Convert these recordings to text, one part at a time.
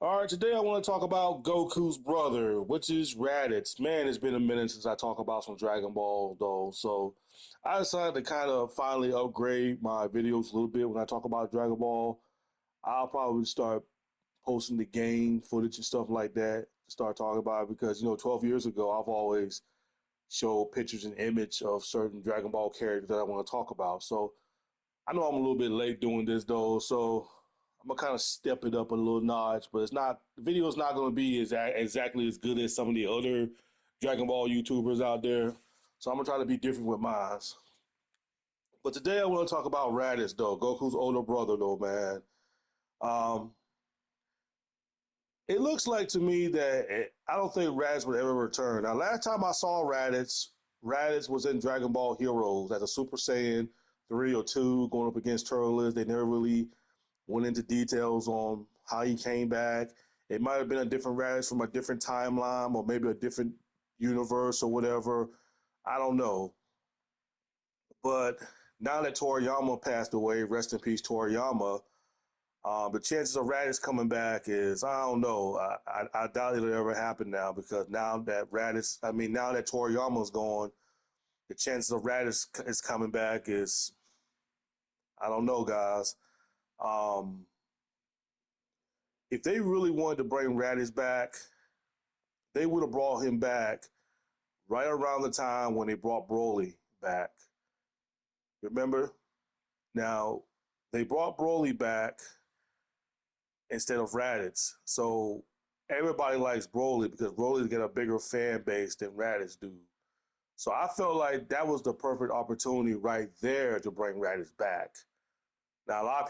All right, today I want to talk about Goku's brother, which is Raditz. Man, it's been a minute since I talked about some Dragon Ball, though. So I decided to kind of finally upgrade my videos a little bit when I talk about Dragon Ball. I'll probably start posting the game footage and stuff like that to start talking about it because, 12 years ago, I've always showed pictures and image of certain Dragon Ball characters that I want to talk about. So I know I'm a little bit late doing this though, so I'm gonna kind of step it up a little notch. But it's not the video is not gonna be exactly as good as some of the other Dragon Ball YouTubers out there. So I'm gonna try to be different with mine. But today I want to talk about Raditz though, Goku's older brother though, man. Um, it looks like to me that I don't think Raditz would ever return. Now, last time I saw Raditz, Raditz was in Dragon Ball Heroes as a Super Saiyan 3 or 2 going up against Turles. They never really went into details on how he came back. It might have been a different Raditz from a different timeline or maybe a different universe or whatever. I don't know. But now that Toriyama passed away, rest in peace, Toriyama, the chances of Raditz coming back is, I don't know. I doubt it'll ever happen now because now that Toriyama's gone, the chances of Raditz is coming back is, I don't know, guys. Um, if they really wanted to bring Raditz back, they would have brought him back right around the time when they brought Broly back. Remember? Now, they brought Broly back instead of Raditz. So everybody likes Broly because Broly's got a bigger fan base than Raditz do. So I felt like that was the perfect opportunity right there to bring Raditz back. Now a lot of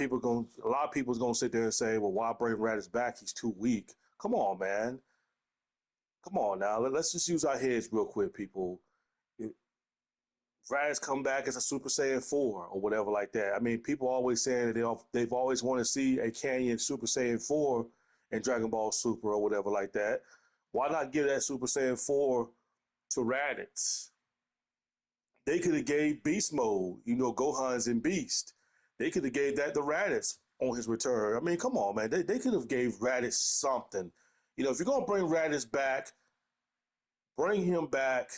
people's gonna sit there and say, well, why bring Raditz back? He's too weak. Come on, man. Come on now. Let's just use our heads real quick, people. If Raditz come back as a Super Saiyan 4 or whatever like that. I mean, people always saying that they've always wanted to see a Canyon Super Saiyan 4 in Dragon Ball Super or whatever like that. Why not give that Super Saiyan 4 to Raditz? They could have gave Beast Mode, Gohan's in Beast. They could have gave that to Raditz on his return. I mean, come on, man. They could have gave Raditz something. If you're gonna bring Raditz back, bring him back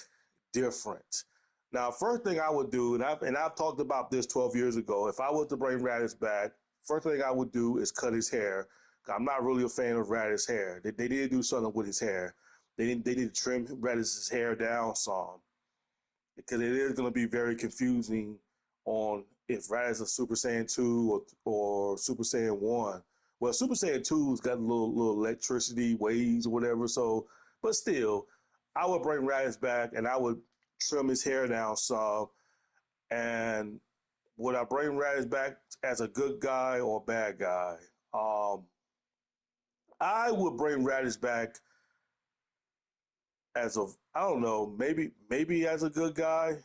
different. Now, first thing I would do, and I've talked about this 12 years ago, if I was to bring Raditz back, first thing I would do is cut his hair. I'm not really a fan of Raditz's hair. They need to do something with his hair. They need to trim Raditz's hair down some because it is going to be very confusing on if Raditz is Super Saiyan 2 or Super Saiyan 1. Well, Super Saiyan 2's got a little electricity waves or whatever, so, but still, I would bring Raditz back and I would trim his hair down some. And would I bring Raditz back as a good guy or a bad guy? I would bring Raditz back as I don't know, maybe as a good guy,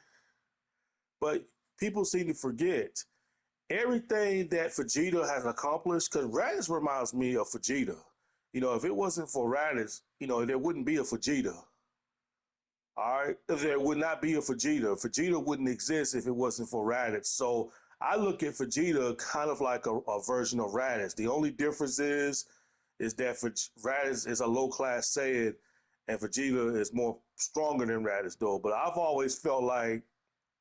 but people seem to forget everything that Vegeta has accomplished because Raditz reminds me of Vegeta. If it wasn't for Raditz, there wouldn't be a Vegeta. All right, there would not be a Vegeta. Vegeta wouldn't exist if it wasn't for Raditz. So I look at Vegeta kind of like a version of Raditz. The only difference is that Raditz is a low class Saiyan, and Vegeta is more stronger than Raditz, though. But I've always felt like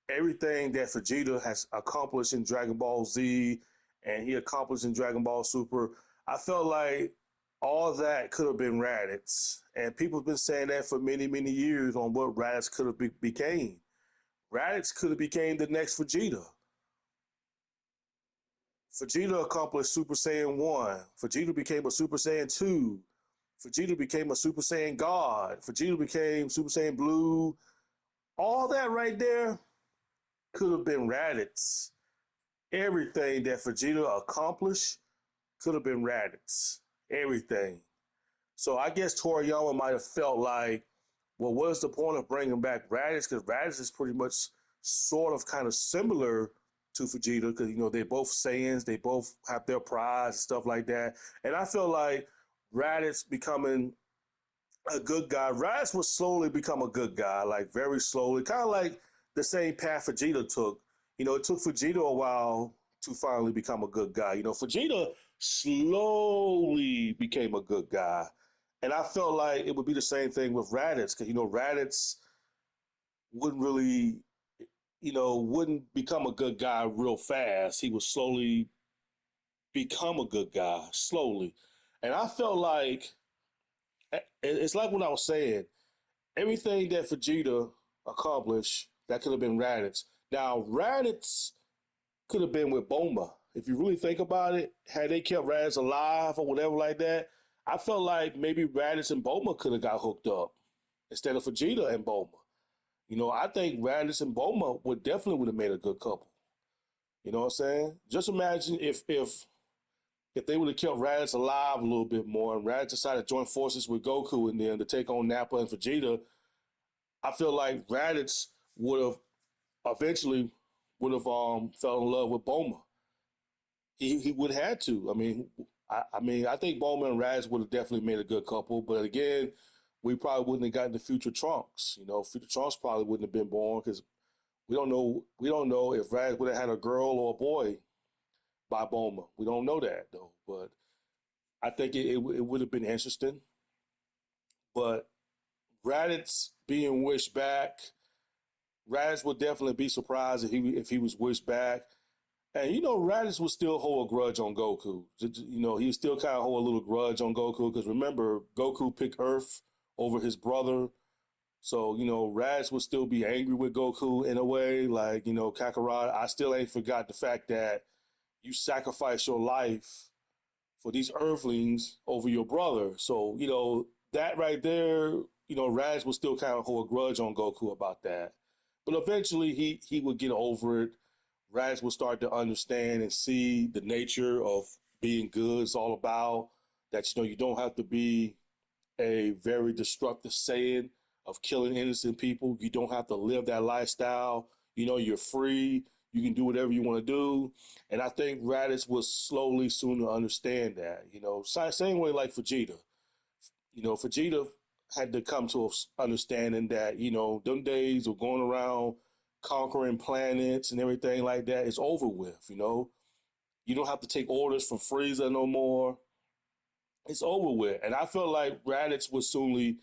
everything that Vegeta has accomplished in Dragon Ball Z and he accomplished in Dragon Ball Super, I felt like all that could have been Raditz. And people have been saying that for many, many years on what Raditz could have became. Raditz could have became the next Vegeta. Vegeta accomplished Super Saiyan 1. Vegeta became a Super Saiyan 2. Vegeta became a Super Saiyan God. Vegeta became Super Saiyan Blue. All that right there could have been Raditz. Everything that Vegeta accomplished could have been Raditz. Everything. So I guess Toriyama might have felt like, well, what's the point of bringing back Raditz? Because Raditz is pretty much sort of kind of similar to Vegeta because, they're both Saiyans. They both have their pride and stuff like that. And I feel like Raditz becoming a good guy. Raditz will slowly become a good guy, like very slowly, kind of like the same path Vegeta took. It took Vegeta a while to finally become a good guy. Vegeta slowly became a good guy. And I felt like it would be the same thing with Raditz, because Raditz wouldn't really, wouldn't become a good guy real fast. He would slowly become a good guy, slowly. And I felt like it's like what I was saying. Everything that Vegeta accomplished, that could have been Raditz. Now, Raditz could have been with Boma. If you really think about it, had they kept Raditz alive or whatever like that, I felt like maybe Raditz and Boma could have got hooked up instead of Vegeta and Boma. I think Raditz and Boma would have made a good couple. You know what I'm saying? Just imagine if they would have kept Raditz alive a little bit more and Raditz decided to join forces with Goku and then to take on Nappa and Vegeta. I feel like Raditz would have eventually fell in love with Boma. He would have had to. I think Boma and Raditz would have definitely made a good couple. But again, we probably wouldn't have gotten the future Trunks. Future Trunks probably wouldn't have been born because we don't know. We don't know if Raditz would have had a girl or a boy by Boma. We don't know that though. But I think it would have been interesting. But Raditz being wished back, Raditz would definitely be surprised if he was wished back. And Raditz would still hold a grudge on Goku. He still kind of hold a little grudge on Goku because remember, Goku picked Earth over his brother. So, Raditz would still be angry with Goku in a way. Like, Kakarot, I still ain't forgot the fact that you sacrificed your life for these Earthlings over your brother. So, that right there, Raditz would still kind of hold a grudge on Goku about that. But eventually he would get over it. Raditz will start to understand and see the nature of being good is all about. That you don't have to be a very destructive Saiyan of killing innocent people. You don't have to live that lifestyle. You're free. You can do whatever you want to do. And I think Raditz will slowly soon to understand that. Same way like Vegeta. Vegeta had to come to understanding that them days of going around conquering planets and everything like that is over with. You don't have to take orders from Frieza no more. It's over with. And I feel like Raditz would soonly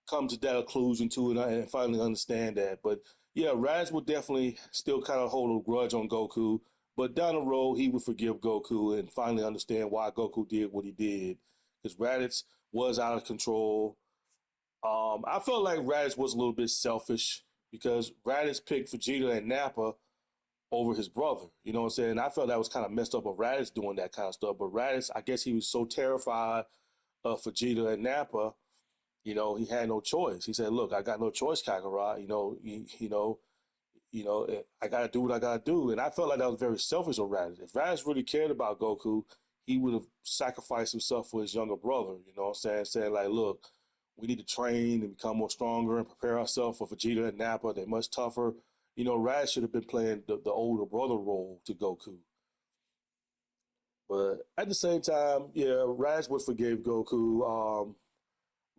come to that conclusion to it and finally understand that. But yeah, Raditz would definitely still kind of hold a grudge on Goku. But down the road, he would forgive Goku and finally understand why Goku did what he did. Because Raditz was out of control. I felt like Raditz was a little bit selfish because Raditz picked Vegeta and Nappa over his brother. You know what I'm saying? I felt that was kind of messed up of Raditz doing that kind of stuff. But Raditz, I guess he was so terrified of Vegeta and Nappa, he had no choice. He said, "Look, I got no choice, Kakarot. I got to do what I got to do." And I felt like that was very selfish of Raditz. If Raditz really cared about Goku, he would have sacrificed himself for his younger brother. You know what I'm saying? Saying like, "Look, we need to train and become more stronger and prepare ourselves for Vegeta and Nappa. They're much tougher." Raditz should have been playing the older brother role to Goku. But at the same time, yeah, Raditz would forgive Goku.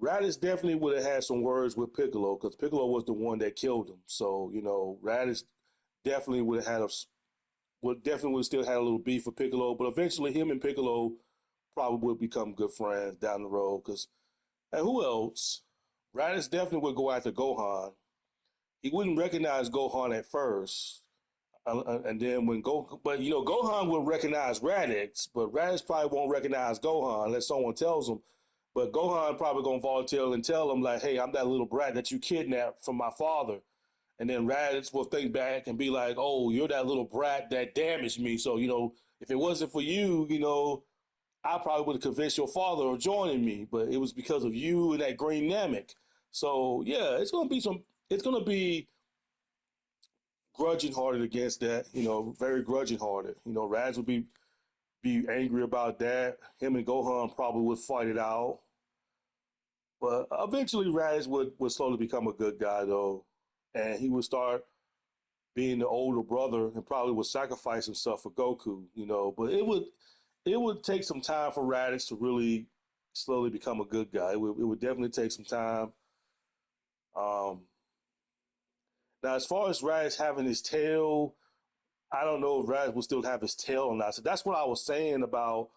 Raditz definitely would have had some words with Piccolo because Piccolo was the one that killed him. So Raditz definitely would have had definitely would have still had a little beef with Piccolo. But eventually, him and Piccolo probably would become good friends down the road. And who else? Raditz definitely would go after Gohan. He wouldn't recognize Gohan at first. And then when Gohan will recognize Raditz, but Raditz probably won't recognize Gohan unless someone tells him. But Gohan probably gonna volunteer and tell him like, "Hey, I'm that little brat that you kidnapped from my father." And then Raditz will think back and be like, "Oh, you're that little brat that damaged me. So if it wasn't for you, I probably would have convinced your father of joining me. But it was because of you and that Green Namek." So yeah, It's gonna be grudging hearted against that. Very grudging hearted. Raditz would be angry about that. Him and Gohan probably would fight it out. But eventually Raditz would slowly become a good guy though. And he would start being the older brother and probably would sacrifice himself for Goku. But it would take some time for Raditz to really slowly become a good guy. It would definitely take some time. Um, Now as far as Raditz having his tail, I don't know if Raditz will still have his tail or not. So that's what I was saying about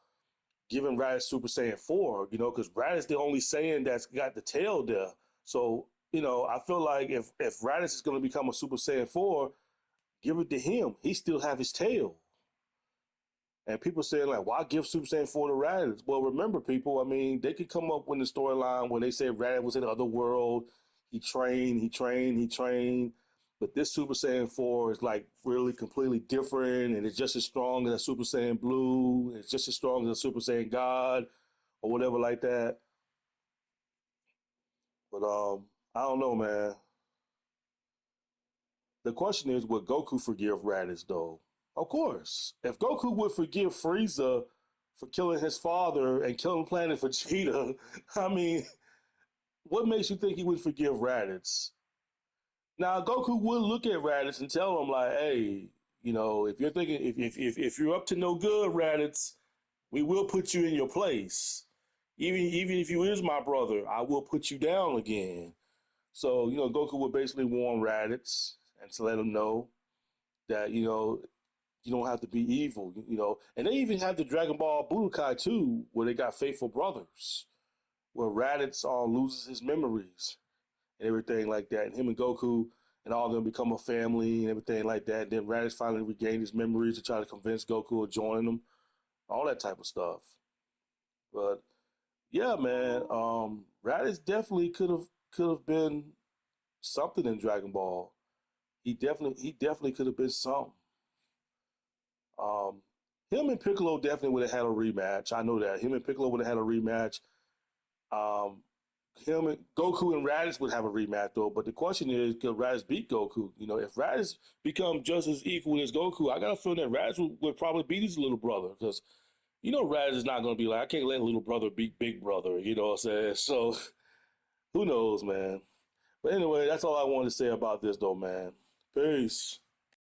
giving Raditz Super Saiyan 4, because Raditz the only Saiyan that's got the tail there. So, I feel like if Raditz is going to become a Super Saiyan 4, give it to him. He still have his tail. And people saying like, why give Super Saiyan 4 to Raditz? Well, remember, people, I mean, they could come up with the storyline where they say Raditz was in the other world. He trained, he trained, he trained. But this Super Saiyan 4 is like really completely different, and it's just as strong as a Super Saiyan Blue. It's just as strong as a Super Saiyan God or whatever like that. But I don't know, man. The question is, would Goku forgive Raditz though? Of course. If Goku would forgive Frieza for killing his father and killing Planet Vegeta, I mean, what makes you think he would forgive Raditz? Now, Goku would look at Raditz and tell him, like, hey, if you're thinking, if you're up to no good, Raditz, we will put you in your place. Even if you is my brother, I will put you down again. So, Goku would basically warn Raditz and to let him know that, you don't have to be evil. And they even have the Dragon Ball Budokai too, where they got faithful brothers, where Raditz loses his memories and everything like that. And him and Goku and all of them become a family and everything like that. And then Raditz finally regained his memories to try to convince Goku of joining them, all that type of stuff. But yeah, man, Raditz definitely could have been something in Dragon Ball. He definitely could have been something. Um, him and Piccolo definitely would have had a rematch. I know that him and Piccolo would have had a rematch. Um, him and Goku and Raditz would have a rematch though. But the question is, could Raditz beat Goku? If Raditz become just as equal as Goku, I got a feeling that Raditz would probably beat his little brother because Raditz is not going to be like, I can't let little brother beat big brother. You know what I'm saying? So who knows, man. But anyway, that's all I wanted to say about this though, man. Peace.